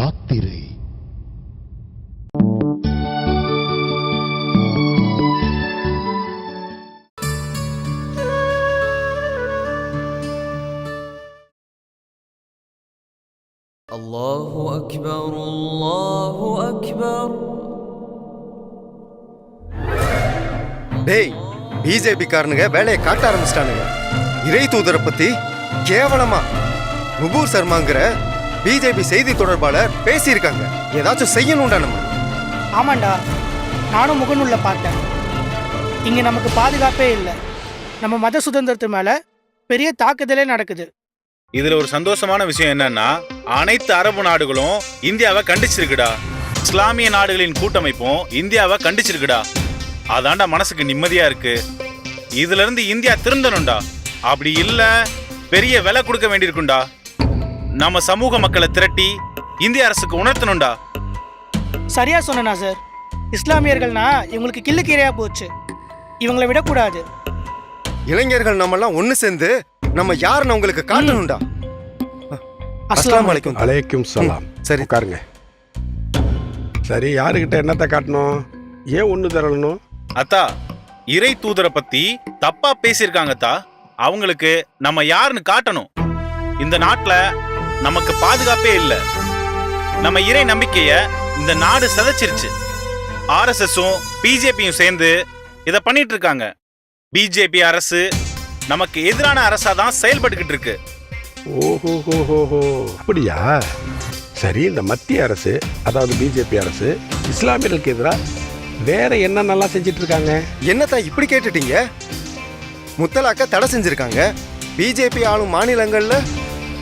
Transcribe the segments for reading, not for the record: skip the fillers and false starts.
யாத்திரை. அல்லாஹு அக்பர் அல்லாஹு அக்பர். டேய், பிஜேபி காரனுங்க வேலையை காட்ட ஆரம்பிச்சிட்டானுங்க. இறை தூதரை பத்தி கேவலமா நுபூர் சர்மாங்கிற பிஜேபி செய்தி தொடர்பாளர் பேசியிருக்காங்க. ஏதாச்சும் செய்யணும்டா நம்ம. ஆமாண்டா, நானும் முகநூல்ல பார்த்தேன். இங்க நமக்கு பாதுகாப்பே இல்லை. நம்ம மத சுதந்திரத்து மேல பெரிய தாக்குதலே நடக்குது. இதுல ஒரு சந்தோஷமான விஷயம் என்னன்னா, அனைத்து அரபு நாடுகளும் இந்தியாவை கண்டிச்சிருக்குடா. இஸ்லாமிய நாடுகளின் கூட்டமைப்பும் இந்தியாவை கண்டிச்சிருக்குடா. அதான்டா மனசுக்கு நிம்மதியா இருக்கு. இதுல இருந்து இந்தியா திருந்தணும்டா. அப்படி இல்ல பெரிய விலை கொடுக்க வேண்டியிருக்கும்டா. நம்ம சமூக மக்களை திரட்டி இந்திய அரசுக்கு உணர்த்தணும்டா. சரியா சொன்னா சார். இஸ்லாமியர்கள்னா இவங்களுக்கு கிள்ளுக்கீரையா போச்சு. இவங்களை விடக்கூடாது. இளைஞர்கள் நம்மெல்லாம் ஒண்ணு சேர்ந்து நம்ம யாருன்னு உங்களுக்கு காட்டணும்டா. அஸ்ஸலாமு அலைக்கும். அலைக்கும் சலாம். சரி, உட்காருங்க. சரி, யாருக்கிட்ட என்னத்தை காட்டணும்? ஏன் ஒண்ணு தரணும்? அத்தா, இறை தூதரை பத்தி தப்பா பேசியிருக்காங்க அத்தா. அவங்களுக்கு நம்ம யாருன்னு காட்டணும். இந்த நாட்டுல நமக்கு பாதுகாப்பே இல்ல. நம்ம இறை நம்பிக்கைய இந்த நாடு சதைச்சிருச்சு. ஆர்எஸ்எஸும் பிஜேபியும் சேர்ந்து இத பண்ணிட்டு இருக்காங்க. பிஜேபி அரசு நமக்கு எதிரான அரசா தான் செயல்பட்டுக்கிட்டு இருக்கு. ஓஹோ, அப்படியா? சரி, இந்த மத்திய அரசு, அதாவது பிஜேபி அரசு, இஸ்லாமியர்களுக்கு எதிராக வேற என்னென்னலாம் செஞ்சிட்டு இருக்காங்க? என்னத்தான் இப்படி கேட்டுட்டீங்க? முத்தலாக்க தடை செஞ்சிருக்காங்க. பிஜேபி ஆளும் மாநிலங்கள்ல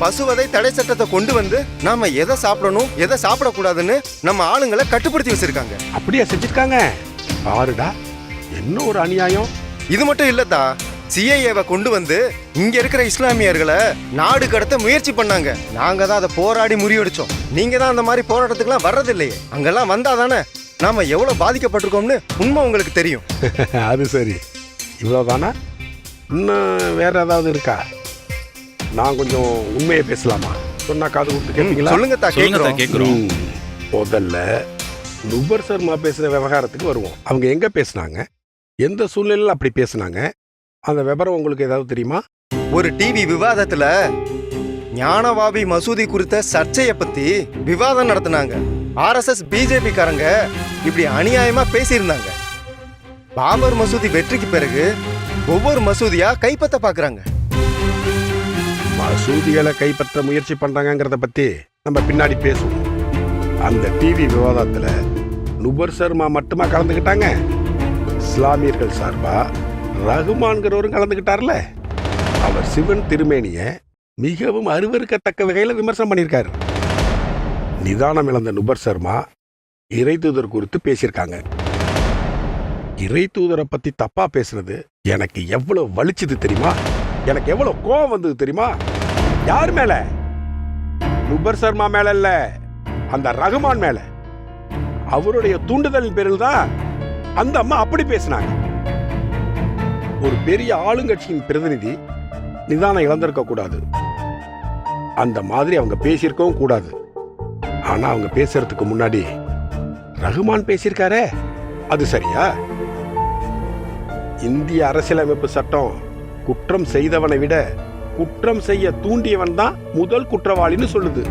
பசுவதை தடை சட்டத்தை கொண்டு வந்து நாம எதை சாப்பிடணும் எதை சாப்பிடக்கூடாதுன்னு நம்ம ஆளுங்களை கட்டுப்படுத்தி வச்சிருக்காங்க. அப்படியா செஞ்சிருக்காங்க? பாருடா, என்ன ஒரு அநியாயம். இது மட்டும் இல்லதா, சிஐஏவை கொண்டு வந்து இங்க இருக்கிற இஸ்லாமியர்களை நாடு கடத்த முயற்சி பண்ணாங்க. நாங்க தான் அதை போராடி முறியடிச்சோம். நீங்க தான் அந்த மாதிரி போராட்டத்துக்குலாம் வர்றது இல்லையே. அங்கெல்லாம் வந்தாதானே நாம எவ்வளவு பாதிக்கப்பட்டிருக்கோம்னு உண்மை உங்களுக்கு தெரியும். அது சரி, இவ்வளவுதானா? இன்னும் வேற ஏதாவது இருக்கா? நான் கொஞ்சம் உண்மையை பேசலாமா? சொன்னா காது கொடுத்து கேட்பீங்களா? சொல்லுங்க கேக்குறோம். முதல்ல நுபர் சர்மா பேசுற விவகாரத்துக்கு வருவோம். அவங்க எங்க பேசுனாங்க, எந்த சூழ்நிலையில் அப்படி பேசுனாங்க, அந்த விவரம் உங்களுக்கு ஏதாவது தெரியுமா? ஒரு டிவி விவாதத்துல ஞானவாபி மசூதி குறித்த சர்ச்சையை பத்தி விவாதம் நடத்தினாங்க. ஆர்எஸ்எஸ் பிஜேபி காரங்க இப்படி அநியாயமா பேசியிருந்தாங்க. பாபர் மசூதி வெற்றிக்கு பிறகு ஒவ்வொரு மசூதியா கைப்பற்ற பாக்குறாங்க. மசூதிகளை கைப்பற்ற முயற்சி பண்றாங்கிறத பத்தி நம்ம பின்னாடி பேசுவோம். அந்த டிவி விவாதத்துல நுபர் சர்மா மட்டுமா கலந்துக்கிட்டாங்க? இஸ்லாமியர்கள் சார்பா ரகுமான்கிறவரும் கலந்துக்கிட்டார்ல. அவர் சிவன் திருமேனிய மிகவும் அருவருக்கத்தக்க வகையில விமர்சனம் பண்ணியிருக்காரு. நிதானம் இழந்த நுபர் சர்மா இறை தூதர் குறித்து பேசியிருக்காங்க. இறை தூதரை பத்தி தப்பா பேசுனது எனக்கு எவ்வளவு வலிச்சது தெரியுமா? எனக்கு எவ்வளவு கோபம் வந்தது தெரியுமா? யார் மேல? நுபர் சர்மா மேல இல்ல, அந்த ரகுமான் மேல. அவருடைய தூண்டுதலின் பேரில் தான் அந்த அம்மா அப்படி பேசினாங்க. ஒரு பெரிய ஆளுங்கட்சியின் பிரதிநிதி நிதானம் இழந்திருக்க கூடாது. அந்த மாதிரி அவங்க பேசியிருக்கவும் கூடாது. ஆனா அவங்க பேசுறதுக்கு முன்னாடி ரகுமான் பேசியிருக்காரே, அது சரியா? இந்திய அரசியலமைப்பு சட்டம் குற்றம் செய்தவனை விட குற்றம் செய்ய தூண்டியவன் தான் முதல் குற்றவாளின்னு சொல்லுது.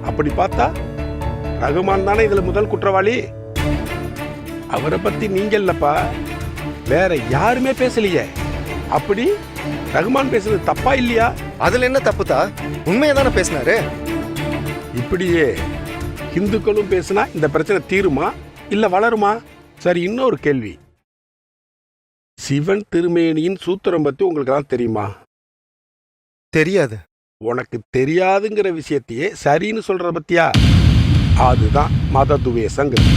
அப்படி பார்த்தா ரகுமான் தானே இதுல முதல் குற்றவாளி. அவரை பத்தி நீங்க இல்லப்பா, வேற யாருமே பேசலையே. அப்படி ரகுமான் பேசுறது தப்பா இல்லையா? அதுல என்ன தப்புதா? உண்மையை தானே பேசினாரு. இப்படியே இந்துக்களும் பேசினா இந்த பிரச்சனை தீருமா இல்ல வளருமா? சரி, இன்னொரு கேள்வி. சிவன் திருமேனியின் சூத்திரம் பத்தி உங்களுக்கு தான் தெரியுமா? தெரியாது. உனக்கு தெரியாதுங்கிற விஷயத்தையே சரின்னு சொல்ற பத்தியா? அதுதான் மத துவேஷங்கிறது.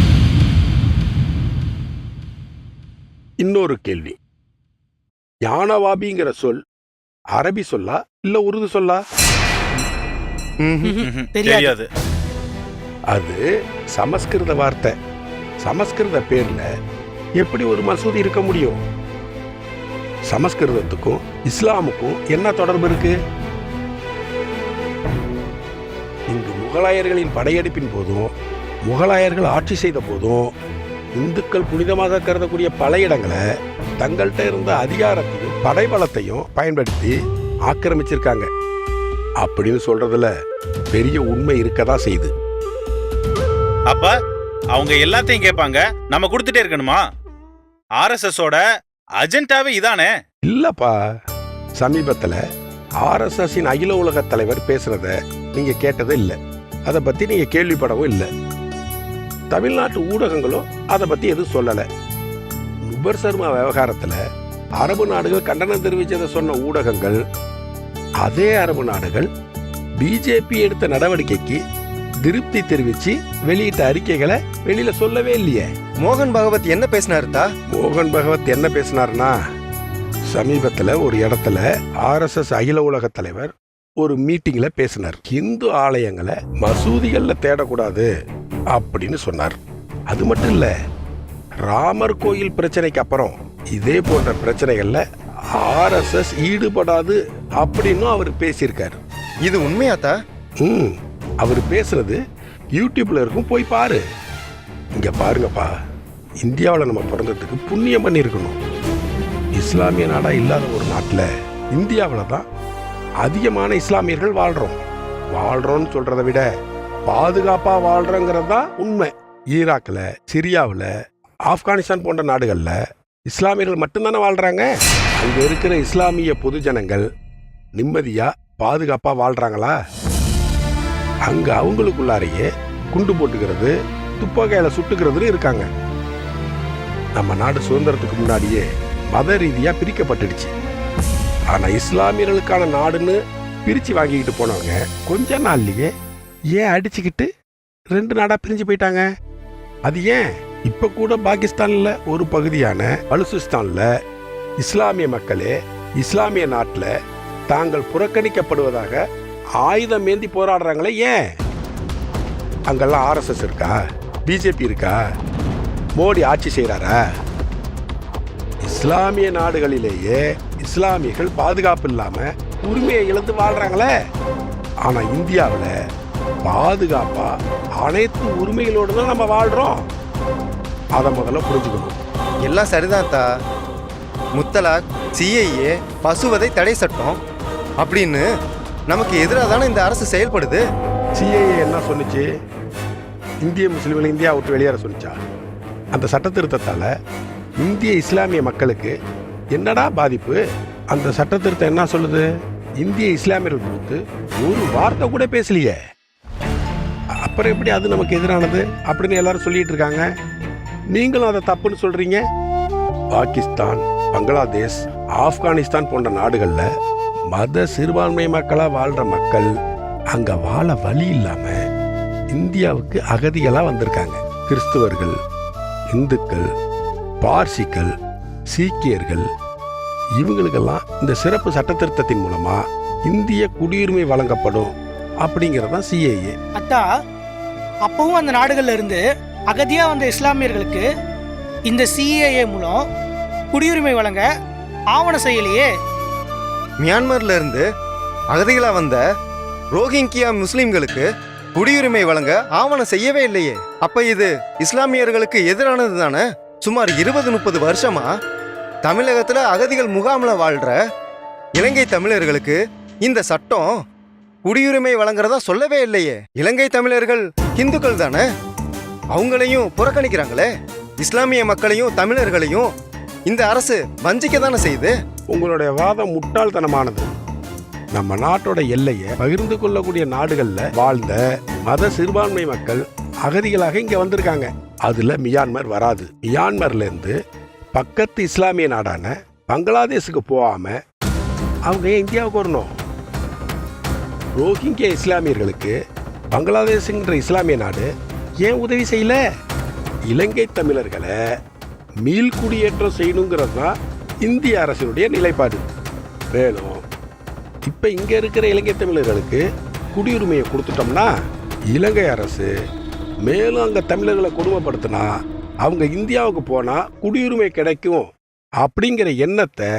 இன்னொரு கேள்வி. ஞானவாபிங்கிற சொல் அரபி சொல்லா இல்ல உருது சொல்லா? தெரியாது. அது சமஸ்கிருத வார்த்தை. சமஸ்கிருத பேர்ல எப்படி ஒரு மசூதி இருக்க முடியும்? சமஸ்கிருதத்துக்கும் இஸ்லாமுக்கும் என்ன தொடர்பு இருக்கு? இங்கு முகலாயர்களின் படையெடுப்பின் போதும் முகலாயர்கள் ஆட்சி செய்த போதும் இந்துக்கள் புனிதமாக கருதக்கூடிய பல இடங்களை தங்கள்கிட்ட இருந்த அதிகாரத்தையும் படைபலத்தையும் பயன்படுத்தி ஆக்கிரமிச்சிருக்காங்க அப்படின்னு சொல்றதுல பெரிய உண்மை இருக்கதா செய்யுது. அப்ப அவங்க எல்லாத்தையும் கேட்பாங்க, நம்ம கொடுத்துட்டே இருக்கணுமா? ஆர்எஸ்எஸோட அஜெண்டாவே இதானே? இல்லப்பா, சமீபத்துல ஆர்எஸ்எஸின் அகில உலக தலைவர் பேசுறத நீங்க கேட்டதே இல்லை. அதை பத்தி நீங்க கேள்விப்படவும் இல்லை. தமிழ்நாட்டு ஊடகங்களும் அதை பத்தி எதுவும் சொல்லல. நுபர் சர்மா விவகாரத்துல அரபு நாடுகள் கண்டனம் தெரிவிச்சதை சொன்ன ஊடகங்கள், அதே அரபு நாடுகள் பிஜேபி எடுத்த நடவடிக்கைக்கு திருப்தி தெரிவிச்சு வெளியிட்ட அறிக்கைகளை வெளியில சொல்லவே இல்லையே. மோகன் பகவத் என்ன பேசினாருதா? மோகன் பகவத் என்ன பேசினார்னா, சமீபத்துல ஒரு இடத்துல ஆர்எஸ்எஸ் அகில உலக தலைவர் ஒரு மீட்டிங்ல பேசினார். இந்து ஆலயங்களை மசூதிகள்ல தேடக்கூடாது அப்படின்னு சொன்னார். அது மட்டும் இல்ல, ராமர் கோயில் பிரச்சனைக்கு அப்புறம் இதே போன்ற பிரச்சனைகள்ல ஆர்எஸ்எஸ் ஈடுபடாது அப்படின்னு அவர் பேசியிருக்காரு. இது உண்மையாத்தா? அவர் பேசுறது யூடியூப்ல இருக்கும், போய் பாரு. இங்க பாருங்கப்பா, இந்தியாவில் நம்ம பிறந்ததுக்கு புண்ணியம் பண்ணியிருக்கணும். இஸ்லாமிய நாடா இல்லாத ஒரு நாட்டில் இந்தியாவில் தான் அதிகமான இஸ்லாமியர்கள் வாழ்றோம்னு சொல்றதை விட பாதுகாப்பா வாழ்றோங்கிறது தான் உண்மை. ஈராக்ல, சிரியாவில், ஆப்கானிஸ்தான் போன்ற நாடுகள்ல இஸ்லாமியர்கள் மட்டும்தானே வாழ்றாங்க. அங்க இருக்கிற இஸ்லாமிய பொதுஜனங்கள் நிம்மதியா பாதுகாப்பா வாழ்றாங்களா? அங்க அவங்களுக்குள்ளாரையே குண்டு போட்டுக்கிறது, துப்பாக்கியால சுட்டுக்கிறதுன்னு இருக்காங்க. நம்ம நாடு சுதந்திரத்துக்கு முன்னாடியே மத ரீதியா பிரிக்கப்பட்டுடுச்சு. ஆனா இஸ்லாமியர்களுக்கான நாடுன்னு பிரிச்சு வாங்கிக்கிட்டு போனவங்க கொஞ்ச நாள்லயே ஏன் அடிச்சுக்கிட்டு 2 நாடா பிரிஞ்சு போயிட்டாங்க? அது ஏன்? இப்ப கூட பாகிஸ்தான்ல ஒரு பகுதியான பலுசிஸ்தான்ல இஸ்லாமிய மக்களே இஸ்லாமிய நாட்டுல தாங்கள் புறக்கணிக்கப்படுவதாக ஆயுதம் ஏந்தி போராடுறாங்களே, ஏன்? அங்கெல்லாம் ஆர்எஸ்எஸ் இருக்கா? பிஜேபி இருக்கா? மோடி ஆட்சி செய்யறாரா? இஸ்லாமிய நாடுகளிலேயே இஸ்லாமியர்கள் பாதுகாப்பு இல்லாம உரிமையை இழந்து வாழ்றாங்களே. ஆனா இந்தியாவில் பாதுகாப்பா அனைத்து உரிமைகளோடு தான் நம்ம வாழ்றோம். அதை முதல்ல புரிஞ்சுக்கணும். எல்லாம் சரிதான்தா. முத்தலாக், சிஏஏ, பசுவதை தடை சட்டம் அப்படின்னு நமக்கு எதிராக தானே இந்த அரசு செயல்படுது. சிஏஏ என்ன சொன்னிச்சு? இந்திய முஸ்லிம்களை இந்தியா விட்டு வெளியேற சொன்னிச்சா? அந்த சட்ட திருத்தத்தால இந்திய இஸ்லாமிய மக்களுக்கு என்னடா பாதிப்பு? அந்த சட்ட திருத்தம் என்ன சொல்லுது? இந்திய இஸ்லாமியர்கள் குறித்து ஒரு வார்த்தை கூட பேசலையே. அப்புறம் எப்படி அது நமக்கு எதிரானது அப்படின்னு எல்லாரும் சொல்லிட்டு இருக்காங்க. நீங்களும் அதை தப்புன்னு சொல்றீங்க. பாகிஸ்தான், பங்களாதேஷ், ஆப்கானிஸ்தான் போன்ற நாடுகள்ல மத சிறுபான்மை மக்களா வாழ்ற மக்கள் அங்க வாழ வழி இல்லாம இந்தியாவுக்கு அகதிகளா வந்திருக்காங்க. கிறிஸ்துவர்கள், இந்துக்கள், பார்சிகள், சீக்கியர்கள், இவங்களுக்கெல்லாம் இந்த சிறப்பு சட்ட திருத்தத்தின் மூலமா இந்திய குடியுரிமை வழங்கப்படும் அப்படிங்கறதான் சிஏஏ. அத்தா, அப்பவும் அந்த நாடுகள்ல இருந்து அகதியா வந்த இஸ்லாமியர்களுக்கு இந்த சிஏஏ மூலம் குடியுரிமை வழங்க ஆவணம் செய்யலையே. மியான்மர்ல இருந்து அகதிகளா வந்த ரோஹிங்கியா முஸ்லிம்களுக்கு குடியுரிமை வழங்க ஆவணம் செய்யவே இல்லையே. அப்ப இது இஸ்லாமியர்களுக்கு எதிரானது தானே? சுமார் 20-30 வருஷமா தமிழகத்துல அகதிகள் முகாம்ல வாழ்ற இலங்கை தமிழர்களுக்கு இந்த சட்டம் குடியுரிமை வழங்குறதா சொல்லவே இல்லையே. இலங்கை தமிழர்கள் இந்துக்கள் தானே, அவங்களையும் புறக்கணிக்கிறாங்களே. இஸ்லாமிய மக்களையும் தமிழர்களையும் இந்த அரசு வஞ்சிக்க தானே செய்யுது. உங்களுடைய வாதம் முட்டாள்தனமானது. நம்ம நாட்டோட எல்லையை பகிர்ந்து கொள்ளக்கூடிய நாடுகள்ல வாழ்ந்த மத சிறுபான்மை மக்கள் அகதிகளாக இங்க வந்திருக்காங்க. அதுல மியான்மர் வராது. மியான்மர்ல இருந்து பக்கத்து இஸ்லாமிய நாடான பங்களாதேஷுக்கு போகாம அவங்க இந்தியாவுக்கு வரணும். ரோஹிங்கியா இஸ்லாமியர்களுக்கு பங்களாதேஷ்ங்கிற இஸ்லாமிய நாடு ஏன் உதவி செய்யல? இலங்கை தமிழர்களை மீள்குடியேற்றம் செய்யணுங்கிறது தான் இந்திய அரசினுடைய நிலைப்பாடு. மேலும் இப்ப இங்க இருக்கிற இலங்கை தமிழர்களுக்கு குடியுரிமையை கொடுத்துட்டோம்னா இலங்கை அரசு மேலும் அங்க தமிழர்களை கொடுமைப்படுத்தினா அவங்க இந்தியாவுக்கு போனா குடியுரிமை கிடைக்கும் அப்படிங்கிற எண்ணத்தை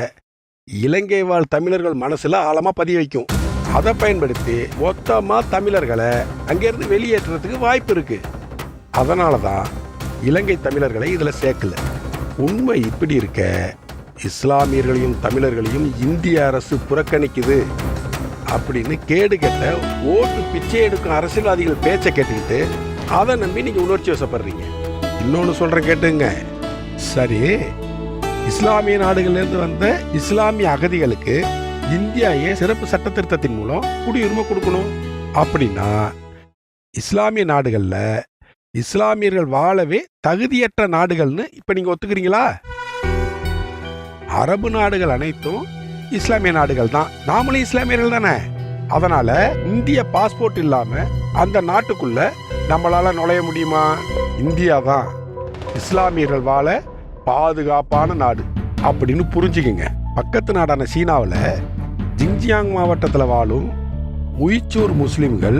இலங்கை வாழ் தமிழர்கள் மனசுல ஆழமா பதிய வைக்கும். அதை பயன்படுத்தி மொத்தமா தமிழர்களை அங்கிருந்து வெளியேற்றுறதுக்கு வாய்ப்பு இருக்கு. அதனால தான் இலங்கை தமிழர்களை இதுல சேர்க்கல. உண்மை இப்படி இருக்க இஸ்லாமியர்களையும் தமிழர்களையும் இந்திய அரசு புறக்கணிக்குது அப்படின்னு கேடு கெட்ட ஓட்டு பிச்சை எடுக்கும் அரசியல்வாதிகள் பேச்சை கேட்டுக்கிட்டு அதை நம்பி நீங்க உணர்ச்சி வசப்படுறீங்க. இன்னொன்னு சொல்றேன் கேட்டுங்க. சரி, இஸ்லாமிய நாடுகளிலிருந்து வந்த இஸ்லாமிய அகதிகளுக்கு இந்தியா ஏன் சிறப்பு சட்ட திருத்தத்தின் மூலம் குடியுரிமை கொடுக்கணும்? அப்படின்னா இஸ்லாமிய நாடுகள்ல இஸ்லாமியர்கள் வாழவே தகுதியற்ற நாடுகள்னு இப்ப நீங்க ஒத்துக்கிறீங்களா? அரபு நாடுகள் அனைத்தும் இஸ்லாமிய நாடுகள் தான், நாமளும் இஸ்லாமியர்கள் தானே. அதனால இந்திய பாஸ்போர்ட் இல்லாம அந்த நாட்டுக்குள்ள நம்மளால நுழைய முடியுமா? இந்தியா தான் இஸ்லாமியர்கள் வாழ பாதுகாப்பான நாடு அப்படின்னு புரிஞ்சுக்குங்க. பக்கத்து நாடான சீனாவில் ஜிங்ஜியாங் மாவட்டத்தில் வாழும் உய்ச்சூர் முஸ்லிம்கள்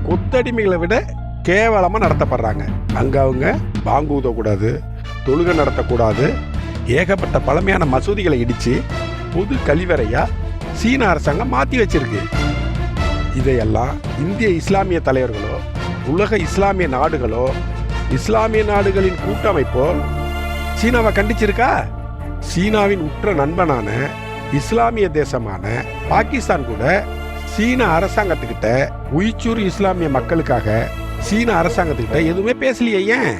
கொத்தடிமைகளை விட கேவலமாக நடத்தப்படுறாங்க. அங்கே அவங்க பாங்கு ஊதக்கூடாது, தொழுகை நடத்தக்கூடாது, ஏகப்பட்ட பழமையான மசூதிகளை இடித்து பொது கழிவறையா சீன அரசாங்கம் மாற்றி வச்சிருக்கு. இதையெல்லாம் இந்திய இஸ்லாமிய தலைவர்களோ உலக இஸ்லாமிய நாடுகளோ இஸ்லாமிய நாடுகளின் கூட்டமைப்போ சீனாவை கண்டிச்சிருக்கா? சீனாவின் உற்ற நண்பனான இஸ்லாமிய தேசமான பாகிஸ்தான் கூட சீன அரசாங்கத்துக்கிட்ட உய்ச்சூர் இஸ்லாமிய மக்களுக்காக சீன அரசாங்கத்துக்கிட்ட எதுவுமே பேசலையே. ஏன்?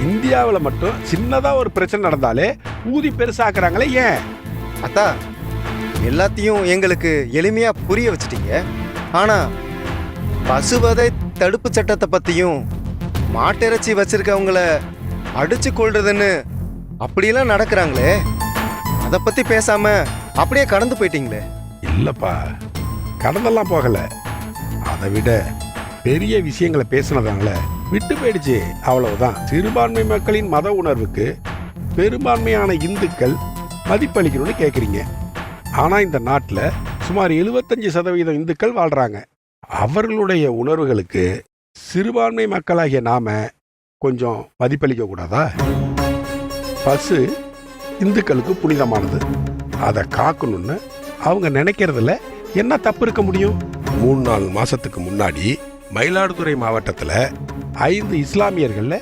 இந்தியாவில் மட்டும் சின்னதா ஒரு பிரச்சனை நடந்தாலே ஊதி பெருசாக்குறாங்களே, ஏன்? அத்தா, எல்லாத்தையும் எங்களுக்கு எளிமையா புரிய வச்சிட்டீங்க. ஆனா பசுவதை தடுப்பு சட்டத்தை பத்தியும் மாட்டிறைச்சி வச்சிருக்கவங்கள அடிச்சு கொள்றதுன்னு அப்படியெல்லாம் நடக்கிறாங்களே, அதை பத்தி பேசாம அப்படியே கடந்து போயிட்டீங்களே. இல்லப்பா, கடந்தெல்லாம் போகல. அதை விட பெரிய விஷயங்களை பேசினதாங்கள விட்டு போயிடுச்சு, அவ்வளவுதான். சிறுபான்மை மக்களின் மத உணர்வுக்கு பெரும்பான்மையான இந்துக்கள் மதிப்பளிக்கணும்னு கேட்குறீங்க. ஆனா இந்த நாட்டில் சுமார் 75% இந்துக்கள் வாழ்றாங்க. அவர்களுடைய உணர்வுகளுக்கு சிறுபான்மை மக்களாகிய நாம கொஞ்சம் மதிப்பளிக்க கூடாதா? பசு இந்துக்களுக்கு புனிதமானது, அதை காக்கணும்னு அவங்க நினைக்கிறதுல என்ன தப்பு இருக்க முடியும்? 3-4 மாசத்துக்கு முன்னாடி மயிலாடுதுறை மாவட்டத்தில் 5 இஸ்லாமியர்கள்ல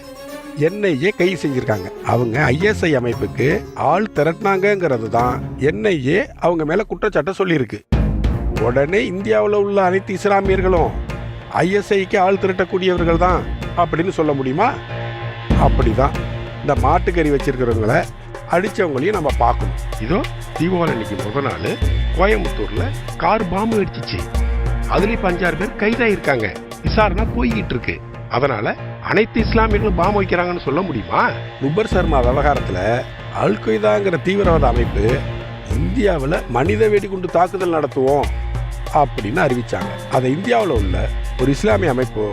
என்ஐஏ கைது செஞ்சிருக்காங்க. அவங்க ISI அமைப்புக்கு ஆள் திரட்டினாங்கிறது தான் என்ஐஏ அவங்க மேல குற்றச்சாட்டை சொல்லியிருக்கு. உடனே இந்தியாவில் உள்ள அனைத்து இஸ்லாமியர்களும் ISIக்கு ஆள் திரட்டக்கூடியவர்கள் தான் அப்படின்னு சொல்ல முடியுமா? அப்படிதான் இந்த மாட்டுக்கறி வச்சிருக்கிறவங்கள அடிச்சவங்களையும் நம்ம பார்க்கணும். இதோ தீபாவளி அன்னைக்கு முதல் நாள் கோயம்புத்தூர்ல கார் பாம்பு அடிச்சிச்சு. அதுலயும் 5-6 பேர் கைதாயிருக்காங்க. விசாரணை போய்கிட்டு இருக்கு. அதனால அனைத்து இஸ்லாமியர்களும் பாம்பு வைக்கிறாங்கன்னு சொல்ல முடியுமா? நுபர் சர்மா விவகாரத்துல அல் கொய்தாங்கிற தீவிரவாத அமைப்பு இந்தியாவில் மனித வெடிகுண்டு தாக்குதல் நடத்துவோம் அப்படின்னு அறிவிச்சாங்க. அதை இந்தியாவில் உள்ள ஒரு இஸ்லாமிய அமைப்போ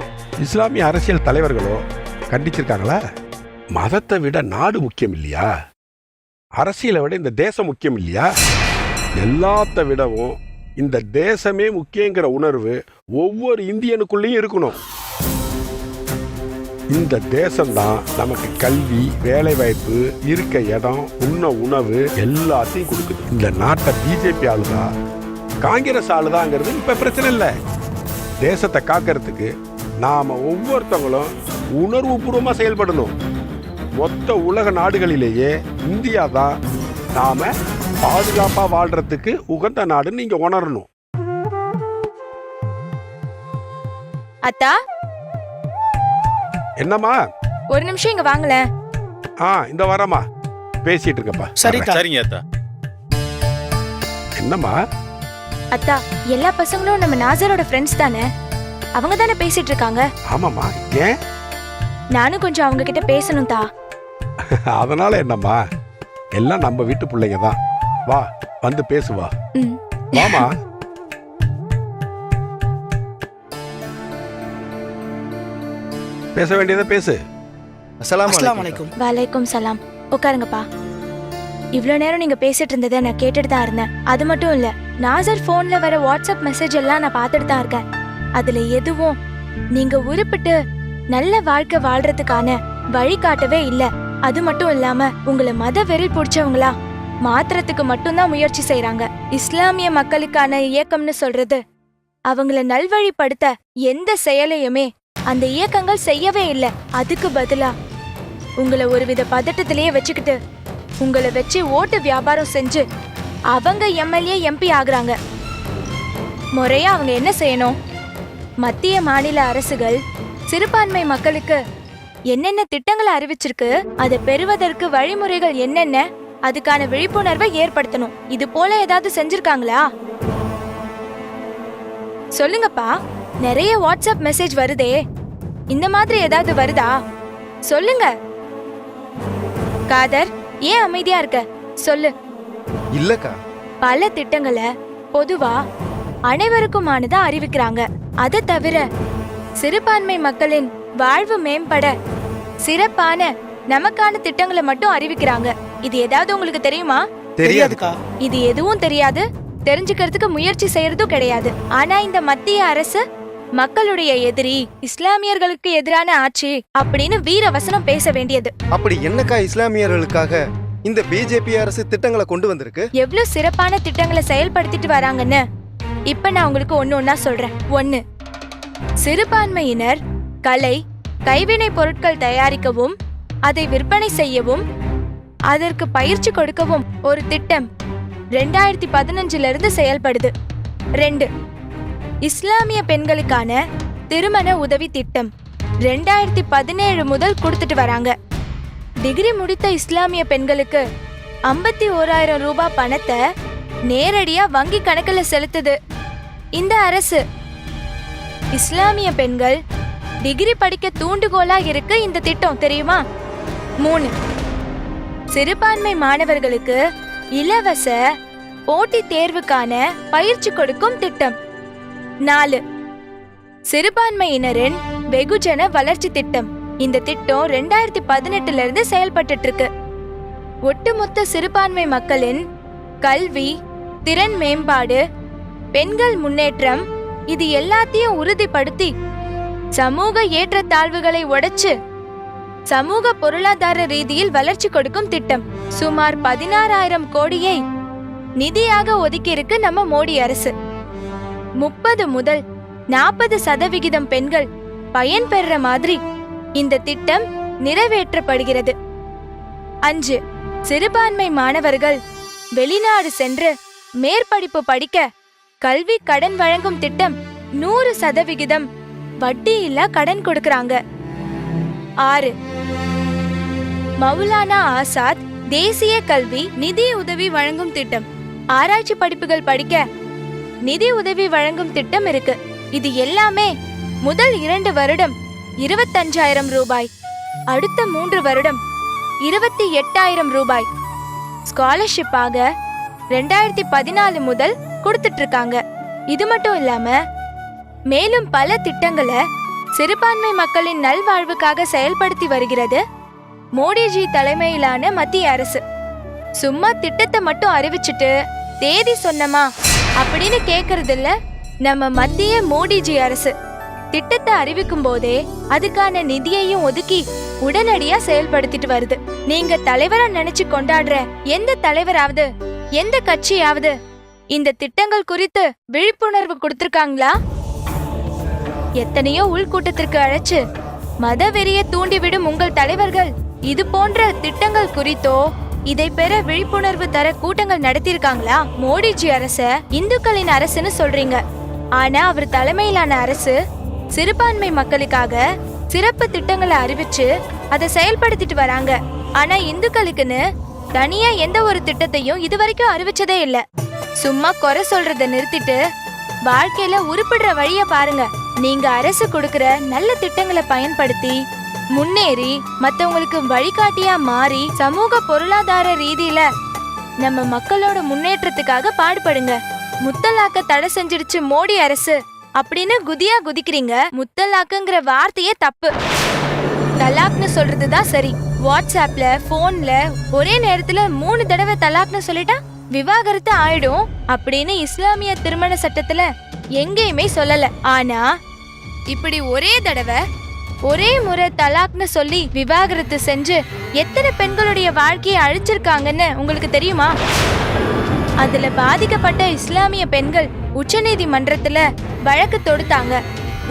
இஸ்லாமிய அரசியல் தலைவர்களோ கண்டிச்சிருக்காங்களா? மதத்தை விட நாடு முக்கியம் இல்லையா? அரசியலை விட இந்த தேசம் முக்கியம் இல்லையா? எல்லாத்த விடவும் இந்த தேசமே முக்கியங்கிற உணர்வு ஒவ்வொரு இந்தியனுக்குள்ளேயும் இருக்கணும். இந்த தேசம்தான் நமக்கு கல்வி, வேலை வாய்ப்பு, இருக்க இடம், உண்ண உணவு எல்லாத்தையும் கொடுக்குது. இந்த நாட்டை பிஜேபி ஆளுதா காங்கிரஸ் ஆளுதாங்கிறது இப்ப பிரச்சனை இல்லை. தேசத்தை காக்கிறதுக்கு நாம ஒவ்வொருத்தவங்களும் உணர்வு பூர்வமா செயல்படணும். மொத்த உலக நாடுகளிலேயே இந்தியா தான் நாம பாதுகாப்பா வாழ்றதுக்கு உகந்த நாடுன்னு நீங்க உணரணும். அத்தா, என்னம்மா? ஒரு நிமிஷம் இங்க வாங்கல. இந்த வரமா பேசிட்டு இருக்கப்பா. சரிக்கா. சரிங்க அத்தா. என்னம்மா? அத்தா, எல்லா பசங்களும் நம்ம நாசரோட ஃப்ரெண்ட்ஸ் தானே? அவங்க தானே பேசிட்டு இருக்காங்க. ஆமாம்மா. ஏன்? நானும் கொஞ்சம் அவங்க கிட்ட பேசணும் தா. அதனால என்னம்மா, எல்லாம் நம்ம வீட்டு பிள்ளைங்க தான். வா, வந்து பேசுவா. வாமா. பேச வேண்டியதை பேசு. அஸ்ஸலாமு அலைக்கும். வலைக்கும் சலாம். உட்காருங்கப்பா. இவ்வளோ நேரம் நீங்க பேசிட்டு இருந்ததை நான் கேட்டுட்டு தான் இருந்தேன். அது மட்டும் இல்ல, நாசர் போன்ல வர வாட்ஸ்அப் மெசேஜ் எல்லாம் நான் பார்த்துட்டு தான் இருக்கேன். அதுல எதுவும் நீங்க உருப்பிட்டு நல்ல வாழ்க்கை வாழ்றதுக்கான வழி காட்டவே இல்ல. அது மட்டும் இல்லாம உங்களை மத வெறி பிடிச்சவங்களா மாத்திரத்துக்கு மட்டும்தான் முயற்சி செய்றாங்க. இஸ்லாமிய மக்களுக்கான இயக்கம்னு சொல்றது அவங்கள நல்வழிப்படுத்த எந்த செயலையுமே அந்த இயக்கங்கள் செய்யவே இல்லை. அதுக்கு பதிலா உங்களை ஒருவித பதட்டத்திலேயே வச்சுக்கிட்டு உங்களை வச்சு ஓட்டு வியாபாரம் செஞ்சு அவங்க எம்எல்ஏ எம்பி ஆகுறாங்க. முறையா அவங்க என்ன செய்யணும்? மத்திய மாநில அரசுகள் சிறுபான்மை மக்களுக்கு என்னென்ன திட்டங்களை அறிவிச்சிருக்கு, அதை பெறுவதற்கு வழிமுறைகள் என்னென்ன, அதுக்கான விழிப்புணர்வை ஏற்படுத்தணும். இது போல ஏதாவது செஞ்சிருக்காங்களா? சொல்லுங்கப்பா. நிறைய வாட்ஸ்அப் மெசேஜ் வருதே, இந்த மாதிரி ஏதாவது வருதா? சொல்லுங்க. காதர், ஏன் அமைதியா இருக்க? சொல்லு. இல்லக்கா. பல திட்டங்களை பொதுவா அனைவருக்குமானதா அறிவிக்கிறாங்க. அதை தவிர சிறுபான்மை மக்களின் வாழ்வு மேம்பட சிறப்பான நமக்கான திட்டங்களை மட்டும் அறிவிக்கிறாங்க. இது ஏதாவது உங்களுக்கு தெரியுமா? தெரியாதுக்கா. இது எதுவும் தெரியாது, தெரிஞ்சுக்கிறதுக்கு முயற்சி செய்யறதும் கிடையாது. ஆனா இந்த மத்திய அரசு மக்களுடைய எதிரி, இஸ்லாமியர்களுக்கு எதிரான ஆட்சி அப்படின்னு வீரவசனம் பேச வேண்டியது. அப்படி என்னக்கா இஸ்லாமியர்களுக்காக இந்த பிஜேபி அரசு திட்டங்களை கொண்டு வந்திருக்கு? எவ்வளவு சிறப்பான திட்டங்களை செயல்படுத்திட்டு வராங்கன்னு இப்ப நான் உங்களுக்கு ஒண்ணு சொல்றேன். 1. சிறுபான்மையினர் கலை, கைவினை பொருட்கள் தயாரிக்கவும் அதை விற்பனை செய்யவும் அதற்கு பயிற்சி கொடுக்கவும் ஒரு திட்டம் 2015 இருந்து செயல்படுது. 2. இஸ்லாமிய பெண்களுக்கான திருமண உதவி திட்டம் 2017 முதல் கொடுத்துட்டு வராங்க. டிகிரி முடித்த இஸ்லாமிய பெண்களுக்கு 51,000 ரூபாய் பணத்தை நேரடியா வங்கி கணக்குல செலுத்துது இந்த அரசு. இஸ்லாமிய பெண்கள் டிகிரி படிக்க தூண்டுகோலா இருக்கு இந்த திட்டம், தெரியுமா? 3. சிறுபான்மை மாணவர்களுக்கு இலவச போட்டி தேர்வுக்கான பயிற்சி கொடுக்கும் திட்டம். 4. சிறுபான்மையினரின் வெகுஜன வளர்ச்சி திட்டம். இந்த திட்டம் 2018 இருந்து செயல்பட்டு இருக்கு. ஒட்டுமொத்த சிறுபான்மை மக்களின் கல்வி, திறன் மேம்பாடு, பெண்கள் முன்னேற்றம், இது எல்லாத்தையும் உறுதிப்படுத்தி சமூக ஏற்றத்தாழ்வுகளை உடைச்சு சமூக பொருளாதார ரீதியில் வளர்ச்சி கொடுக்கும் திட்டம். சுமார் 16,000 கோடியை நிதியாக ஒதுக்கியிருக்கு நம்ம மோடி அரசு. 30 முதல் 40% பெண்கள் பயன்பெற மாதிரி இந்த திட்டம் நிறைவேற்றப்படுகிறது. 5. சிறுபான்மை மாணவர்கள் வெளிநாடு சென்று மேற்படிப்பு படிக்க கல்வி கடன் வழங்கும் திட்டம் 100% வட்டி இல்லா கடன் கொடுக்கறாங்க. 6. மௌலானா ஆசாத் தேசிய கல்வி நிதி உதவி வழங்கும் திட்டம். ஆராய்ச்சி படிப்புகள் படிக்க நிதி உதவி வழங்கும் திட்டம் இருக்கு. இது எல்லாமே முதல் 2 வருடம் 25,000 ரூபாய், அடுத்த 3 வருடம் 28,000 ரூபாய் ஸ்காலர்ஷிப்பாக 2014 முதல் கொடுத்துட்டு இருக்காங்க. இது மட்டும் இல்லாம மேலும் பல திட்டங்களை சிறுபான்மை மக்களின் நல்வாழ்வுக்காக செயல்படுத்தி வருகிறது மோடிஜி தலைமையிலான மத்திய அரசு. சும்மா திட்டத்தை மட்டும் அறிவிச்சுட்டு தேதி சொன்னமா அப்படின்னு கேக்குறது இல்ல நம்ம மத்திய மோடிஜி அரசு. திட்டத்தை அறிவிக்கும் போதே அதுக்கான நிதியையும் ஒதுக்கி உடனடியா செயல்படுத்திட்டு வருது. நீங்க தலைவரா நினைச்சு கொண்டாடுற எந்த தலைவராவது, எந்த கட்சியாவது இந்த திட்டங்கள் குறித்து விழிப்புணர்வு கொடுத்திருக்காங்களா? எத்தனையோ உள்கூட்டத்திற்கு அழைச்சு மத வெறியை தூண்டிவிடும் உங்கள் தலைவர்கள் இது போன்ற திட்டங்கள் குறித்தோ இதை பெற விழிப்புணர்வு தர கூட்டங்கள் நடத்தியிருக்காங்களா? மோடிஜி அரச இந்துக்களின் அரசுன்னு சொல்றீங்க, ஆனா அவர் தலைமையிலான அரசு சிறுபான்மை மக்களுக்காக சிறப்பு திட்டங்களை அறிவிச்சு அதை செயல்படுத்திட்டு வராங்க. ஆனா இந்துக்களுக்குன்னு தனியா எந்த ஒரு திட்டத்தையும் இதுவரைக்கும் அறிவிச்சதே இல்ல. சும்மா குறை சொல்றத நிறுத்திட்டு வாழ்க்கையில உருப்படுற வழிய பாருங்க. நீங்க அரசு கொடுக்கிற நல்ல திட்டங்களை பயன்படுத்தி முன்னேறி மத்தவங்களுக்கு வழிகாட்டியா மாறி சமூக பொருளாதார ரீதியில நம்ம மக்களோட முன்னேற்றத்துக்காக பாடுபடுங்க. முத்தலாக்க தடை செஞ்சிடுச்சு மோடி அரசு அப்படின்னு குதியா குதிக்கிறீங்க. முத்தலாக்குங்கிற வார்த்தையே தப்பு. தலாக்னு சொல்றதுதான் சரி. வாட்ஸ்அப்ல போன்ல ஒரே நேரத்துல 3 தடவை தலாக்னு சொல்லிட்டா விவாகரத்து ஆயிடும் அப்படின்னு இஸ்லாமிய திருமண சட்டத்துல எங்கேயுமே சொல்லல. ஆனா இப்படி ஒரே தடவை ஒரே முறை தலாக்னு சொல்லி விவாகரத்து செஞ்சு எத்தனை பெண்களுடைய வாழ்க்கையை அழிச்சிருக்காங்கன்னு உங்களுக்கு தெரியுமா? அதுல பாதிக்கப்பட்ட இஸ்லாமிய பெண்கள் உச்சநீதிமன்றத்துல வழக்கு தொடுத்தாங்க.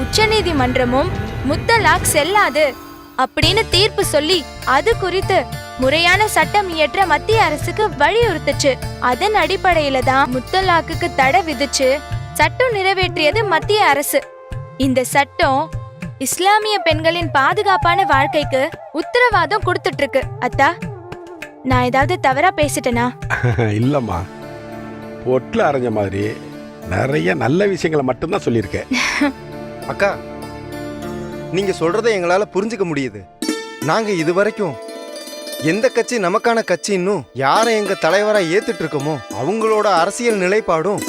உச்சநீதிமன்றமும் முத்தலாக் செல்லாது அப்படின்னு தீர்ப்பு சொல்லி அது குறித்து முறையான சட்டம் இயற்ற மத்திய அரசுக்கு வலியுறுத்துச்சு. அதன் அடிப்படையில தான் முத்தலாக்குக்கு தடை விதிச்சு சட்டம் நிறைவேற்றியது மத்திய அரசு. இந்த சட்டம் இஸ்லாமிய பெண்களின் பாதுகாப்பான வாழ்க்கைக்கு உத்தரவாதம் கொடுத்துட்டு இருக்கு. அத்தா, நான் ஏதாவது தவறா பேசிட்டேனா? இல்லம்மா, பொட்டில் அரைஞ்ச மாதிரி நிறைய நல்ல விஷயங்களை மட்டும்தான் சொல்லியிருக்கேன். அக்கா, நீங்க சொல்றதை எங்களால புரிஞ்சுக்க முடியுது. நாங்க இதுவரைக்கும் எந்த கட்சி நமக்கான கட்சின்னு யாரை எங்க தலைவரா ஏத்துட்டு இருக்கோமோ அவங்களோட அரசியல் நிலைப்பாடும்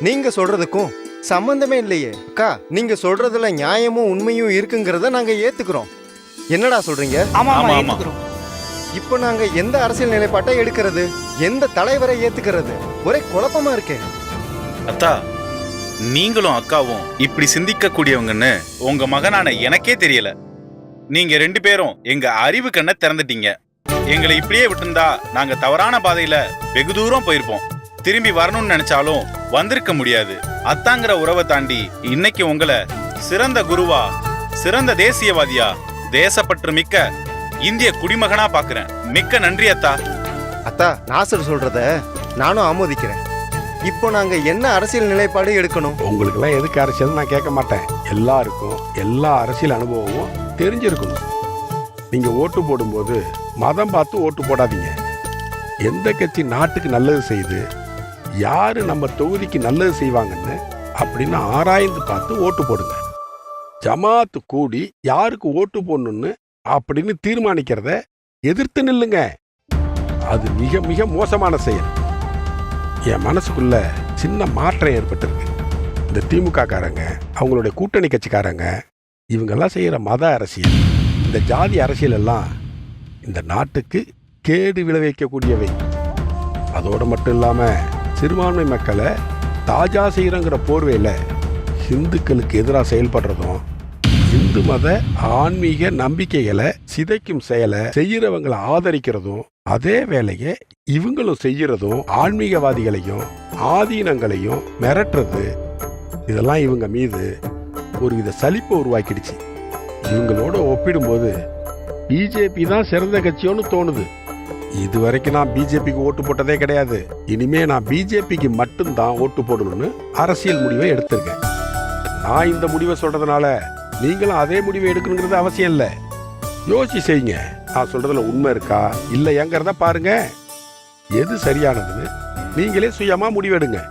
நீங்க சொல்றதுக்கும் சம்பந்தமே இல்லையே. அக்கா, நீங்க சொல்றதுல நியாயமும் உண்மையும் இருக்குங்கிறத நாங்க ஏத்துக்கிறோம். என்னடா சொல்றீங்க? ஆமா ஆமா, ஆமா. ஏத்துக்கிறோம். இப்போ நாங்க எந்த அரசியல் நிலைப்பாட்டை எடுக்கிறது, எந்த தலைவரை ஏத்துக்கிறது, ஒரே குழப்பமா இருக்கே. அத்தா, நீங்களும் அக்காவும் இப்படி சிந்திக்க கூடியவங்கன்னு உங்க மகனான எனக்கே தெரியல. நீங்க 2 பேரும் எங்க அறிவு கண்ணை திறந்துட்டீங்க. எங்களை இப்படியே விட்டுருந்தா நாங்க தவறான பாதையில வெகு தூரம் போயிருப்போம். திரும்பி வரணும்னு நினைச்சாலும் வந்திருக்க முடியாது. அத்தாங்கிற உறவை தாண்டி இன்னைக்கு உங்களை சிறந்த குருவா, சிறந்த தேசியவாதியா, தேசப்பற்று மிக்க இந்திய குடிமகனா பாக்குறேன். மிக்க நன்றி அத்தா. அத்தா, நாசர் சொல்றத நானும் ஆமோதிக்கிறேன். இப்போ நாங்க என்ன அரசியல் நிலைப்பாடு எடுக்கணும்? உங்களுக்கெல்லாம் எதுக்கு அரசியல் நான் கேட்க மாட்டேன். எல்லாருக்கும் எல்லா அரசியல் அனுபவமும் தெரிஞ்சிருக்கணும். நீங்க ஓட்டு போடும்போது மதம் பார்த்து ஓட்டு போடாதீங்க. எந்த கட்சி நாட்டுக்கு நல்லது செய்யுது, யாரு நம்ம தொகுதிக்கு நல்லது செய்வாங்கன்னு அப்படின்னு ஆராய்ந்து பார்த்து ஓட்டு போடுங்க. ஜமாத்து கூடி யாருக்கு ஓட்டு போடணும்னு அப்படின்னு தீர்மானிக்கிறத எதிர்த்து நில்லுங்க. அது மிக மிக மோசமான செயல். என் மனசுக்குள்ள சின்ன மாற்றம் ஏற்பட்டிருக்கு. இந்த திமுக காரங்க, அவங்களுடைய கூட்டணி கட்சிக்காரங்க, இவங்கெல்லாம் செய்யற மத அரசியல், இந்த ஜாதி அரசியல் எல்லாம் இந்த நாட்டுக்கு கேடு விளைவிக்கக்கூடியவை. அதோடு மட்டும் இல்லாம சிறுபான்மை மக்களை தாஜா செய்யறங்கிற போர்வையில இந்துக்களுக்கு எதிராக செயல்படுறதும், இந்து மத ஆன்மீக நம்பிக்கைகளை சிதைக்கும் செயலை செய்யறவங்களை ஆதரிக்கிறதும், அதே வேலையை இவங்களும் செய்யறதும் ஆன்மீகவாதிகளையும் ஆதீனங்களையும் மிரட்டுறது, இதெல்லாம் இவங்க மீது ஒரு வித சலிப்பை உருவாக்கிடுச்சு. இவங்களோட ஒப்பிடும்போது பிஜேபி தான் சிறந்த கட்சியோன்னு தோணுது. இது வரைக்கும் நான் பிஜேபிக்கு ஓட்டு போட்டதே கிடையாது. இனிமே நான் பிஜேபிக்கு மட்டும்தான் ஓட்டு போடணும்னு அரசியல் முடிவை எடுத்திருக்கேன். நான் இந்த முடிவை சொல்றதுனால நீங்களும் அதே முடிவை எடுக்கணுங்கிறது அவசியம் இல்லை. யோசிச்சு செய்யுங்க. நான் சொல்றதுல உண்மை இருக்கா இல்லையாங்கிறத பாருங்க. எது சரியானதுன்னு நீங்களே சுயமா முடிவெடுங்க.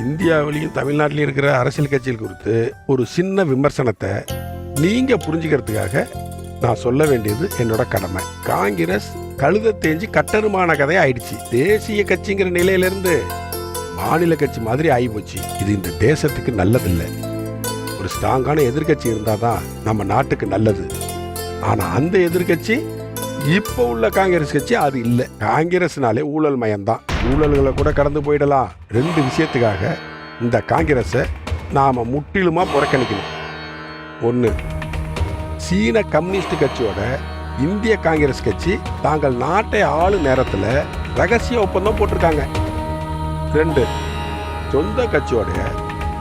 இந்தியாவிலையும் தமிழ்நாட்டிலையும் இருக்கிற அரசியல் கட்சிகள் குறித்து ஒரு சின்ன விமர்சனத்தை நீங்க புரிஞ்சுக்கிறதுக்காக நான் சொல்ல வேண்டியது என்னோட கடமை. காங்கிரஸ் கழுத தேஞ்சு கட்டருமான கதை ஆயிடுச்சு. தேசிய கட்சிங்கிற நிலையிலிருந்து மாநில கட்சி மாதிரி ஆகிப்போச்சு. இது இந்த தேசத்துக்கு நல்லதில்லை. ஒரு ஸ்ட்ராங்கான எதிர்கட்சி இருந்தாதான் நம்ம நாட்டுக்கு நல்லது. ஆனா அந்த எதிர்கட்சி இப்போ உள்ள காங்கிரஸ் கட்சி அது இல்லை. காங்கிரஸ்னாலே ஊழல் மயம்தான். ஊழல்களை கூட கடந்து போயிடலாம். 2 விஷயத்துக்காக இந்த காங்கிரஸை நாம முற்றிலுமா புறக்கணிக்கணும். 1, சீன கம்யூனிஸ்ட் கட்சியோட இந்திய காங்கிரஸ் கட்சி தாங்கள் நாட்டை ஆளு நேரத்தில் ரகசிய ஒப்பந்தம் போட்டிருக்காங்க. 2, சொந்த கட்சியோட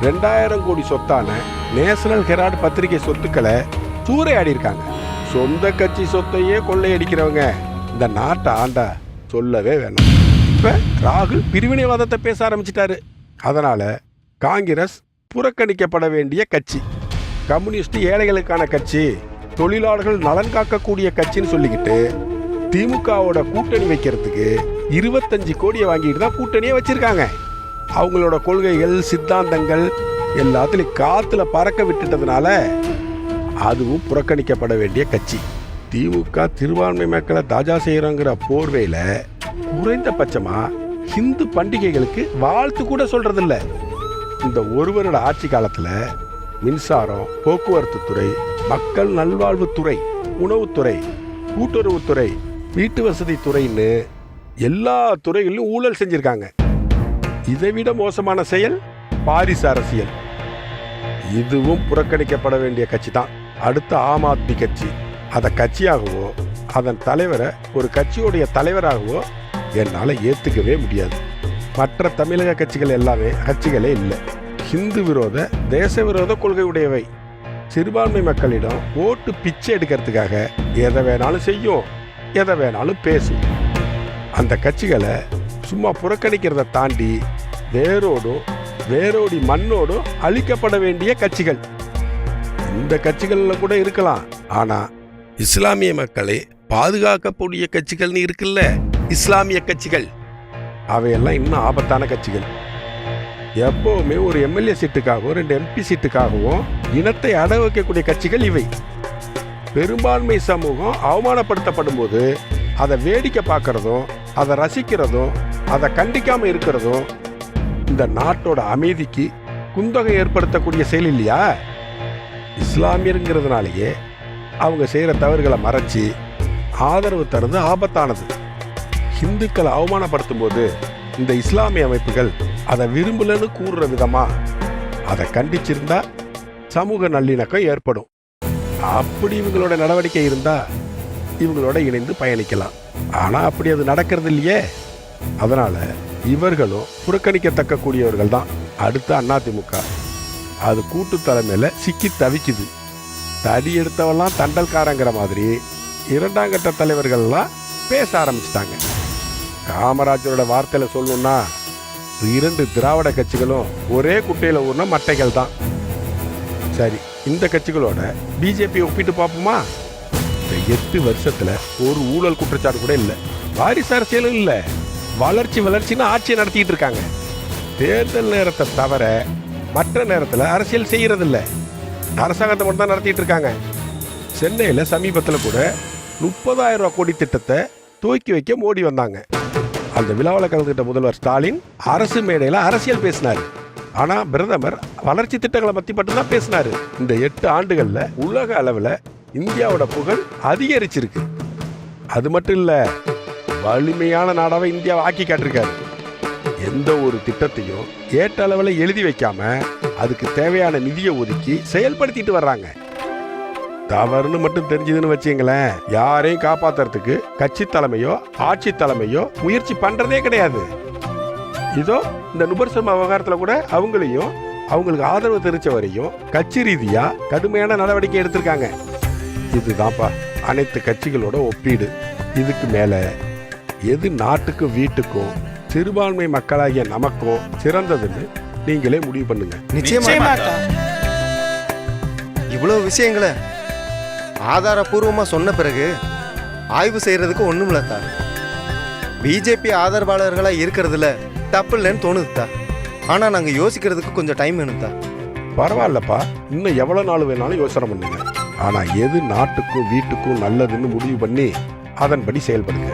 2000 கோடி சொத்தான நேஷனல் ஹெரால்டு பத்திரிகை சொத்துக்களை சூறையாடி இருக்காங்க. சொந்த கட்சி சொத்தையே கொள்ளையடிக்கிறவங்க இந்த நாட்டை ஆண்டா சொல்லவே வேணாம். இப்ப ராகுல் பிரிவினைவாதத்தை பேச ஆரம்பிச்சிட்டாரு. அதனால காங்கிரஸ் புறக்கணிக்கப்பட வேண்டிய கட்சி. கம்யூனிஸ்ட் ஏழைகளுக்கான கட்சி, தொழிலாளர்கள் நலன் காக்கக்கூடிய கட்சின்னு சொல்லிக்கிட்டு திமுகவோட கூட்டணி வைக்கிறதுக்கு 25 கோடியை வாங்கிட்டு தான் கூட்டணியே வச்சிருக்காங்க. அவங்களோட கொள்கைகள் சித்தாந்தங்கள் எல்லாத்துலையும் காத்துல பறக்க விட்டுட்டதுனால அதுவும் புறக்கணிக்கப்பட வேண்டிய கட்சி. திமுக சிறுபான்மை மக்களை தாஜா செய்யறோங்கிற போர்வையில குறைந்தபட்சமா ஹிந்து பண்டிகைகளுக்கு வாழ்த்து கூட சொல்றதில்ல. இந்த ஒரு வருட ஆட்சி காலத்துல மின்சாரம், போக்குவரத்து துறை, மக்கள் நல்வாழ்வுத்துறை, உணவுத்துறை, கூட்டுறவுத்துறை, வீட்டு வசதி துறைன்னு எல்லா துறைகளிலும் ஊழல் செஞ்சிருக்காங்க. இதைவிட மோசமான செயல் பாரிஸ் அரசியல். இதுவும் புறக்கணிக்கப்பட வேண்டிய கட்சி தான். அடுத்து ஆம் ஆத்மி கட்சி. அதை கட்சியாகவோ அதன் தலைவரை ஒரு கட்சியுடைய தலைவராகவோ என்னால் ஏற்றுக்கவே முடியாது. மற்ற தமிழக கட்சிகள் எல்லாமே கட்சிகளே இல்லை. ஹிந்து விரோத தேச விரோத கொள்கை உடையவை. சிறுபான்மை மக்களிடம் ஓட்டு பிச்சை எடுக்கிறதுக்காக எதை வேணாலும் செய்யும், எதை வேணாலும் பேசும். அந்த கட்சிகளை சும்மா புறக்கணிக்கிறத தாண்டி வேரோடி மண்ணோடும் அழிக்கப்பட வேண்டிய கட்சிகள். இந்த கட்சிகள்ல கூட இருக்கலாம், ஆனா இஸ்லாமிய மக்களை பாதுகாக்கக்கூடிய கட்சிகள்னு இருக்குல்ல, இஸ்லாமிய கட்சிகள், அவையெல்லாம் இன்னும் ஆபத்தான கட்சிகள். எப்பவுமே ஒரு எம்எல்ஏ சீட்டுக்காகவும் 2 எம்பி சீட்டுக்காகவும் இனத்தை அட வைக்கக்கூடிய கட்சிகள் இவை. பெரும்பான்மை சமூகம் அவமானப்படுத்தப்படும் போது அதை வேடிக்கை பார்க்கறதும், அதை ரசிக்கிறதும், அதை கண்டிக்காம இருக்கிறதும் இந்த நாட்டோட அமைதிக்கு குந்தகம் ஏற்படுத்தக்கூடிய செயல் இல்லையா? இஸ்லாமியருங்கிறதுனாலேயே அவங்க செய்கிற தவறுகளை மறைச்சி ஆதரவு தருவது ஆபத்தானது. ஹிந்துக்களை அவமானப்படுத்தும் போது இந்த இஸ்லாமிய அமைப்புகள் அதை விரும்பலன்னு கூறுற விதமா அதை கண்டிச்சிருந்தா சமூக நல்லிணக்கம் ஏற்படும். அப்படி இவங்களோட நடவடிக்கை இருந்தா இவங்களோட இணைந்து பயணிக்கலாம். ஆனா அப்படி அது நடக்கிறது இல்லையே. அதனால இவர்களும் புறக்கணிக்கத்தக்க கூடியவர்கள் தான். அடுத்து அதிமுக, அது கூட்டு தலைமையில சிக்கி தவிக்குது. தடி எடுத்தவெல்லாம் தண்டல்காரங்கிற மாதிரி 2ஆம் கட்ட தலைவர்கள்லாம் பேச ஆரம்பிச்சிட்டாங்க. காமராஜரோட வார்த்தையில சொல்லணும்னா 2 திராவிட கட்சிகளும் ஒரே குட்டையில ஊர்ன மட்டைகள் தான். சரி, இந்த கட்சிகளோட பிஜேபி ஒப்பிட்டு பார்ப்போமா? இந்த 8 வருஷத்துல ஒரு ஊழல் குற்றச்சாட்டு கூட இல்லை, வாரிசு அரசியலும் இல்லை, வளர்ச்சின்னு ஆட்சியை நடத்திட்டு இருக்காங்க. தேர்தல் நேரத்தை தவிர மற்ற நேரத்தில் அரசியல் செய்யறதில்ல, அரசாங்கத்தை மட்டும் தான் நடத்திட்டு இருக்காங்க. சென்னையில் சமீபத்தில் கூட 30,000 கோடி திட்டத்தை துவக்கி வைக்க மோடி வந்தாங்க. அந்த விழாவில் கலந்துகிட்ட முதல்வர் ஸ்டாலின் அரசு மேடையில் அரசியல் பேசினார். ஆனால் பிரதமர் வளர்ச்சி திட்டங்களை பற்றி மட்டும்தான் பேசினார். இந்த 8 ஆண்டுகளில் உலக அளவில் இந்தியாவோட புகழ் அதிகரிச்சிருக்கு. அது மட்டும் இல்லை, வலிமையான நாடாவை இந்தியாவை ஆக்கி காட்டிருக்காரு. எந்த ஒரு திட்டத்தையும் ஏற்ற அளவில் எழுதி வைக்காம அதுக்கு தேவையான நிதியை ஒதுக்கி செயல்படுத்திட்டு வர்றாங்க. தவறுன்னு மட்டும் தெரிஞ்சதுன்னு வச்சுங்களேன், யாரையும் காப்பாத்துறதுக்கு கட்சி தலைமையோ ஆட்சி தலைமையோ முயற்சி பண்றதே கிடையாது. இதோ இந்த நுபர் சர்மா விவகாரத்துல கூட அவங்களுக்கு ஆதரவு தெரிவிச்ச வரையும் கட்சி ரீதியா கடுமையான நடவடிக்கை எடுத்திருக்காங்க. இதுதான்ப்பா அனைத்து கட்சிகளோட ஒப்பீடு. இதுக்கு மேல எது நாட்டுக்கும் வீட்டுக்கும் சிறுபான்மை மக்களாகிய நமக்கும் சிறந்ததுன்னு நீங்களே முடிவு பண்ணுங்க. நிச்சயமா இவ்வளவு விஷயங்களை ஆதாரபூர்வமா சொன்ன பிறகு ஆய்வு செய்யறதுக்கு ஒண்ணுமில்லத்தா. பிஜேபி ஆதரவாளர்களா இருக்கிறதுல தப்பு இல்லைன்னு தோணுதுதா. ஆனா நாங்க யோசிக்கிறதுக்கு கொஞ்சம் டைம் வேணும்தா. பரவாயில்லப்பா, இன்னும் எவ்வளவு நாள் வேணாலும் யோசனை பண்ணுங்க. ஆனா எது நாட்டுக்கும் வீட்டுக்கும் நல்லதுன்னு முடிவு பண்ணி அதன்படி செயல்படுங்க.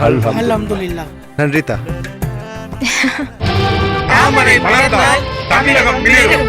அல்ஹம்துலில்லாஹ். நன்றிதா. தாமரை மலர்ந்தால் தமிழகம் மிளிரும்.